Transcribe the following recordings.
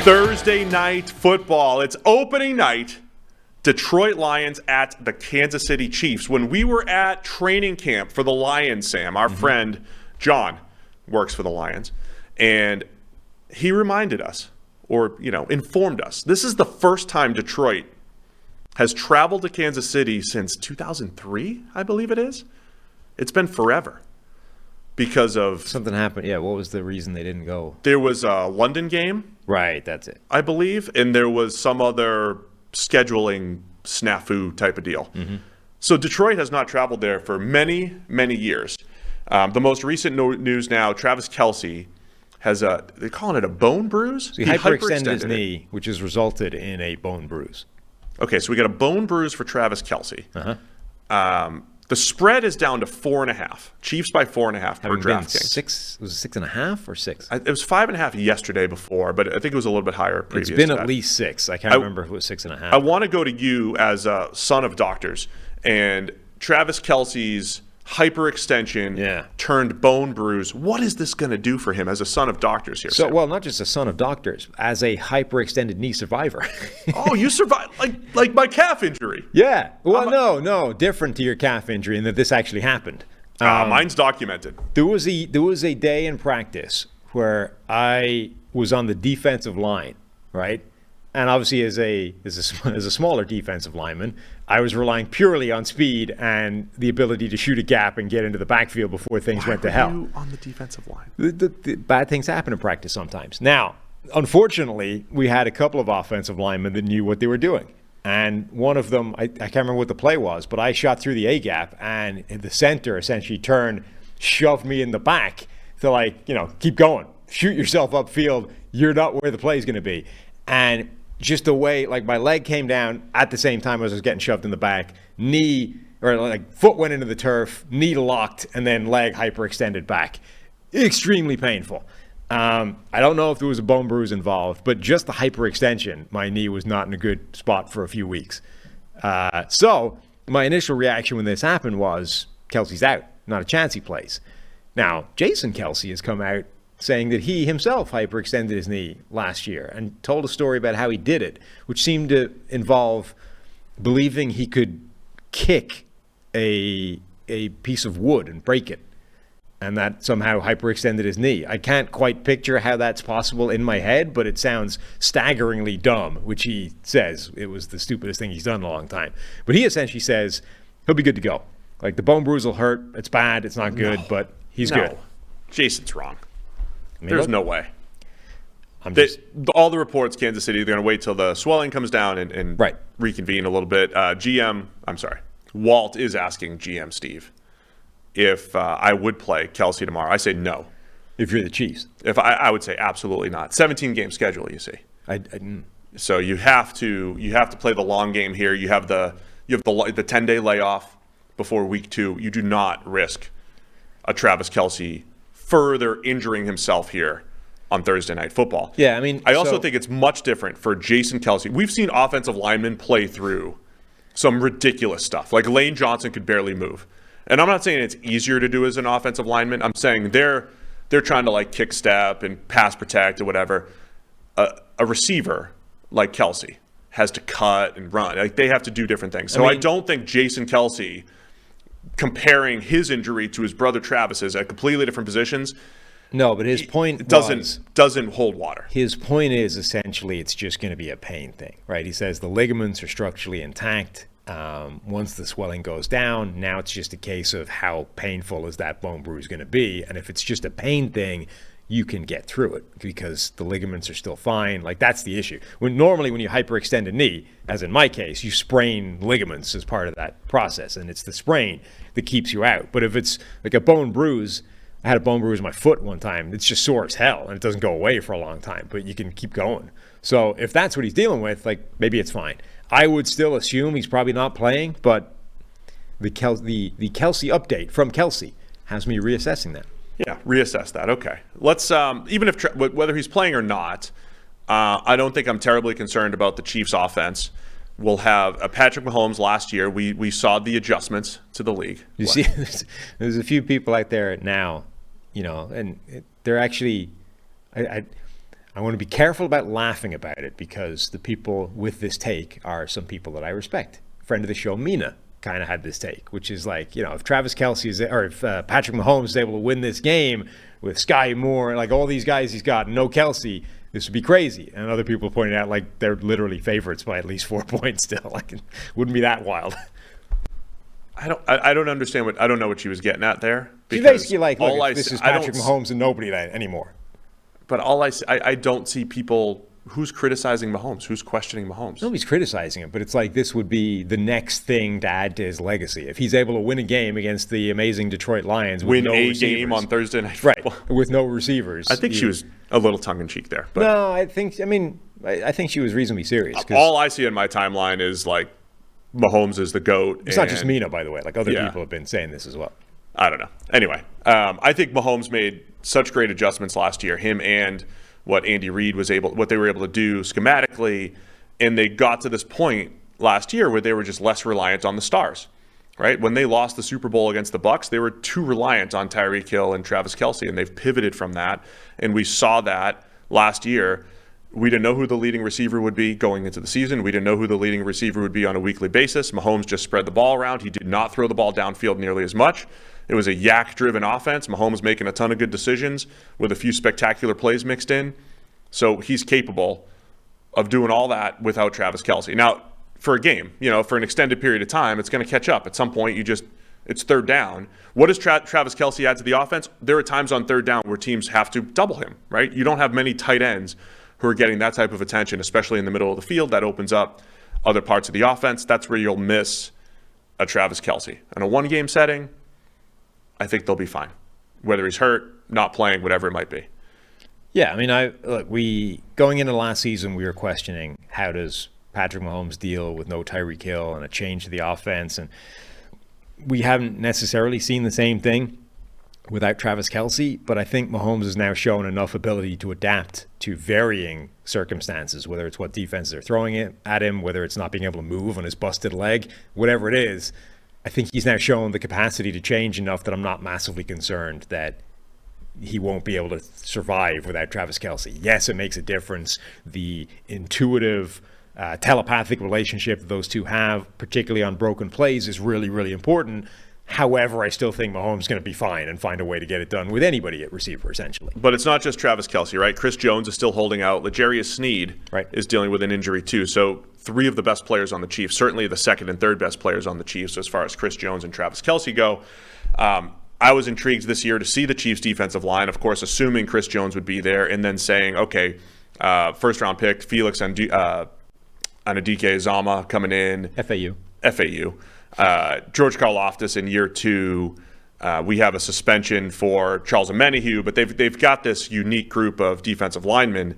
Thursday night football. It's opening night. Detroit Lions at the Kansas City Chiefs. When we were at training camp for the Lions, Sam, our friend John works for the Lions, and he reminded us, or informed us, this is the first time Detroit has traveled to Kansas City since 2003, I believe it is. It's been forever because of... Something happened. Yeah, what was the reason they didn't go? There was a London game. Right, that's it. I believe, and there was some other scheduling snafu type of deal. So Detroit has not traveled there for many, many years. The most recent news now, Travis Kelce has they're calling it a bone bruise? So he hyperextended his knee, which has resulted in a bone bruise. Okay, so we got a bone bruise for Travis Kelce. The spread is down to 4.5. Chiefs by 4.5 per DraftKings. Was it 6.5 or 6? It was 5.5 yesterday before, but I think it was a little bit higher previous. It's been at least 6. I can't remember if it was 6.5. I want to go to you as a son of doctors, and Travis Kelce's hyperextension turned bone bruise. What is this going to do for him as a son of doctors here? So, well, not just a son of doctors, as a hyperextended knee survivor. Oh, you survived like my calf injury. Yeah. Well, no, different to your calf injury in that this actually happened. Mine's documented. There was a day in practice where I was on the defensive line, right? And obviously, as a smaller defensive lineman, I was relying purely on speed and the ability to shoot a gap and get into the backfield before things went to hell. Why were you on the defensive line? The bad things happen in practice sometimes. Now, unfortunately, we had a couple of offensive linemen that knew what they were doing. And one of them, I can't remember what the play was, but I shot through the A-gap, and the center essentially turned, shoved me in the back to keep going. Shoot yourself upfield. You're not where the play is going to be. And just the way, my leg came down at the same time as I was getting shoved in the back, foot went into the turf, knee locked, and then leg hyperextended back. Extremely painful. I don't know if there was a bone bruise involved, but just the hyperextension, my knee was not in a good spot for a few weeks. So my initial reaction when this happened was, Kelce's out, not a chance he plays. Now, Jason Kelce has come out saying that he himself hyperextended his knee last year and told a story about how he did it, which seemed to involve believing he could kick a piece of wood and break it, and that somehow hyperextended his knee. I can't quite picture how that's possible in my head, but it sounds staggeringly dumb, which he says it was the stupidest thing he's done in a long time. But he essentially says he'll be good to go. The bone bruise will hurt. It's bad. It's not good, but he's good. Jason's wrong. There's no way. All the reports, Kansas City, they're going to wait till the swelling comes down and reconvene a little bit. Walt is asking GM Steve if I would play Kelce tomorrow. I say no. If you're the Chiefs? If I would say absolutely not. 17-game schedule, you see. So you have to play the long game here. You have the 10-day layoff before week 2. You do not risk a Travis Kelce further injuring himself here on Thursday Night Football. Yeah, I also think it's much different for Jason Kelce. We've seen offensive linemen play through some ridiculous stuff. Lane Johnson could barely move. And I'm not saying it's easier to do as an offensive lineman. I'm saying they're trying to kick step and pass protect or whatever. A receiver like Kelce has to cut and run. They have to do different things. So I don't think Jason Kelce, comparing his injury to his brother Travis's at completely different positions. No, but his point doesn't hold water. His point is essentially it's just going to be a pain thing, right? He says the ligaments are structurally intact. Once the swelling goes down, now it's just a case of how painful is that bone bruise going to be. And if it's just a pain thing, you can get through it because the ligaments are still fine. That's the issue. Normally when you hyperextend a knee, as in my case, you sprain ligaments as part of that process, and it's the sprain that keeps you out. But if it's a bone bruise, I had a bone bruise in my foot one time. It's just sore as hell, and it doesn't go away for a long time, but you can keep going. So if that's what he's dealing with, maybe it's fine. I would still assume he's probably not playing, but the Kelce update from Kelce has me reassessing that. Yeah, reassess that. Okay. Let's even if whether he's playing or not, I don't think I'm terribly concerned about the Chiefs' offense. We'll have Patrick Mahomes last year. We saw the adjustments to the league. You see, there's a few people out there now, and they're actually, I want to be careful about laughing about it because the people with this take are some people that I respect. Friend of the show, Mina, kind of had this take, which is like, if Travis Kelce if Patrick Mahomes is able to win this game with Sky Moore, like all these guys he's got, no Kelce, this would be crazy. And other people pointed out like they're literally favorites by at least 4 points still. Like it wouldn't be that wild. I don't understand I don't know what she was getting at there. She's basically like, look, this is Patrick Mahomes and nobody anymore. But I don't see people. Who's criticizing Mahomes? Who's questioning Mahomes? Nobody's criticizing him, but it's like this would be the next thing to add to his legacy. If he's able to win a game against the amazing Detroit Lions with no receivers. Game on Thursday Night Football. Right, with no receivers. I think she was a little tongue-in-cheek there. But no, I think she was reasonably serious. All I see in my timeline is like Mahomes is the GOAT. It's not just Mina, by the way. Like other people have been saying this as well. I don't know. Anyway, I think Mahomes made such great adjustments last year, him and what Andy Reid what they were able to do schematically, and they got to this point last year where they were just less reliant on the stars, right? When they lost the Super Bowl against the Bucs, they were too reliant on Tyreek Hill and Travis Kelce, and they've pivoted from that, and we saw that last year. We didn't know who the leading receiver would be going into the season. We didn't know who the leading receiver would be on a weekly basis. Mahomes just spread the ball around. He did not throw the ball downfield nearly as much. It was a yak-driven offense. Mahomes making a ton of good decisions with a few spectacular plays mixed in. So he's capable of doing all that without Travis Kelce. Now, for a game, for an extended period of time, it's going to catch up. At some point, it's third down. What does Travis Kelce add to the offense? There are times on third down where teams have to double him, right? You don't have many tight ends who are getting that type of attention, especially in the middle of the field. That opens up other parts of the offense. That's where you'll miss a Travis Kelce. In a one-game setting, I think they'll be fine. Whether he's hurt, not playing, whatever it might be. Yeah, going into last season, we were questioning how does Patrick Mahomes deal with no Tyreek Hill and a change to the offense, and we haven't necessarily seen the same thing without Travis Kelce, but I think Mahomes has now shown enough ability to adapt to varying circumstances, whether it's what defenses are throwing it at him, whether it's not being able to move on his busted leg, whatever it is. I think he's now shown the capacity to change enough that I'm not massively concerned that he won't be able to survive without Travis Kelce. Yes, it makes a difference. The intuitive, telepathic relationship that those two have, particularly on broken plays, is really, really important. However, I still think Mahomes is going to be fine and find a way to get it done with anybody at receiver, essentially. But it's not just Travis Kelce, right? Chris Jones is still holding out. L'Jarius Sneed is dealing with an injury too. So three of the best players on the Chiefs, certainly the second and third best players on the Chiefs as far as Chris Jones and Travis Kelce go. I was intrigued this year to see the Chiefs' defensive line, of course, assuming Chris Jones would be there, and then saying, okay, first-round pick, Felix Anudike-Uzomah coming in. FAU. George Karlaftis in year 2. We have a suspension for Charles Omenihu, but they've got this unique group of defensive linemen.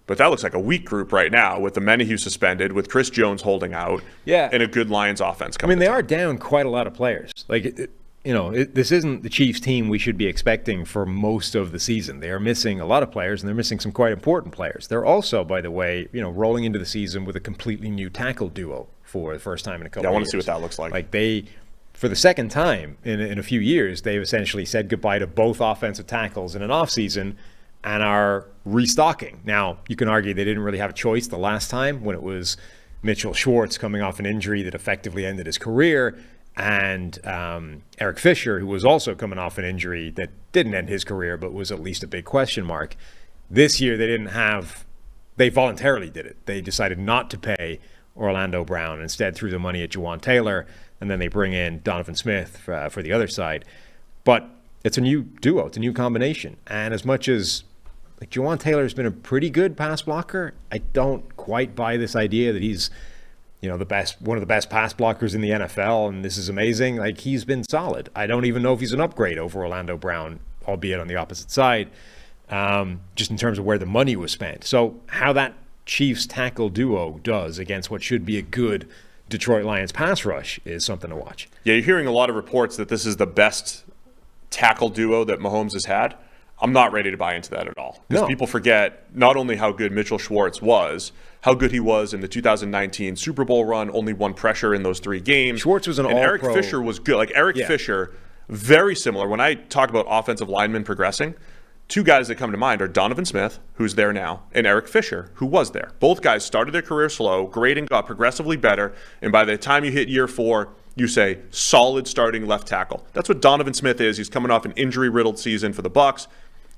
But that looks like a weak group right now with Omenihu suspended, with Chris Jones holding out, and a good Lions offense coming. They are down quite a lot of players. This isn't the Chiefs team we should be expecting for most of the season. They are missing a lot of players, and they're missing some quite important players. They're also, by the way, rolling into the season with a completely new tackle duo for the first time in a couple of years. I want to see what that looks like. For the second time in a few years, they've essentially said goodbye to both offensive tackles in an offseason and are restocking. Now, you can argue they didn't really have a choice the last time when it was Mitchell Schwartz coming off an injury that effectively ended his career, and Eric Fisher, who was also coming off an injury that didn't end his career but was at least a big question mark. This year they voluntarily did it. They decided not to pay Orlando Brown, instead threw the money at Juwan Taylor, and then they bring in Donovan Smith for the other side. But it's a new duo, it's a new combination, and as much as Juwan Taylor's been a pretty good pass blocker, I don't quite buy this idea that he's one of the best pass blockers in the NFL, and this is amazing. He's been solid. I don't even know if he's an upgrade over Orlando Brown, albeit on the opposite side, just in terms of where the money was spent. So how that Chiefs tackle duo does against what should be a good Detroit Lions pass rush is something to watch. Yeah, you're hearing a lot of reports that this is the best tackle duo that Mahomes has had. I'm not ready to buy into that at all. Because people forget not only how good Mitchell Schwartz was, how good he was in the 2019 Super Bowl run, only one pressure in those 3 games. Schwartz was an all-pro. Eric Fisher was good. Fisher, very similar. When I talk about offensive linemen progressing, two guys that come to mind are Donovan Smith, who's there now, and Eric Fisher, who was there. Both guys started their career slow, grading got progressively better, and by the time you hit year 4, you say solid starting left tackle. That's what Donovan Smith is. He's coming off an injury-riddled season for the Bucs,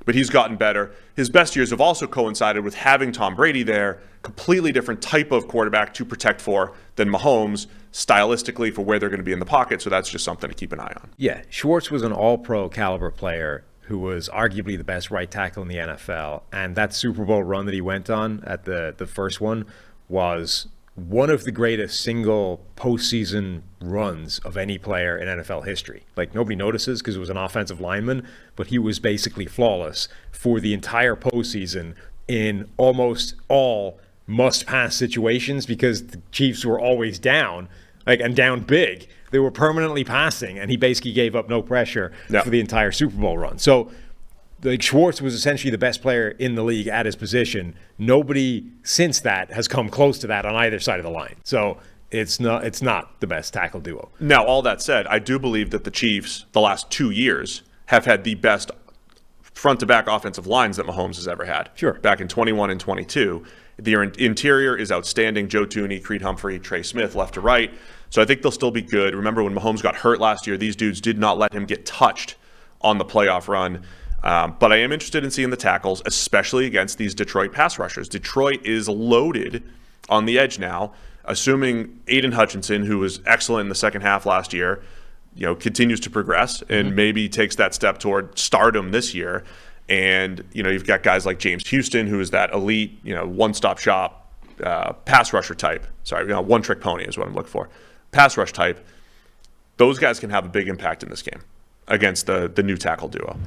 but he's gotten better. His best years have also coincided with having Tom Brady there, completely different type of quarterback to protect for than Mahomes, stylistically for where they're going to be in the pocket, so that's just something to keep an eye on. Yeah, Schwartz was an all-pro caliber player who was arguably the best right tackle in the NFL, and that Super Bowl run that he went on at the first one was one of the greatest single postseason runs of any player in NFL history. Like, nobody notices because it was an offensive lineman, but he was basically flawless for the entire postseason in almost all must-pass situations because the Chiefs were always down, and down big. They were permanently passing, and he basically gave up no pressure for the entire Super Bowl run. So Schwartz was essentially the best player in the league at his position. Nobody since that has come close to that on either side of the line. So it's not the best tackle duo. Now, all that said, I do believe that the Chiefs, the last 2 years, have had the best front-to-back offensive lines that Mahomes has ever had. Sure. Back in 21 and 22. The interior is outstanding. Joe Thuney, Creed Humphrey, Trey Smith, left to right. So I think they'll still be good. Remember when Mahomes got hurt last year, these dudes did not let him get touched on the playoff run. But I am interested in seeing the tackles, especially against these Detroit pass rushers. Detroit is loaded on the edge now, assuming Aiden Hutchinson, who was excellent in the second half last year, continues to progress and maybe takes that step toward stardom this year. And, you've got guys like James Houston, who is that elite, one-stop shop pass rusher type. Sorry, one-trick pony is what I'm looking for. Pass rush type. Those guys can have a big impact in this game against the new tackle duo.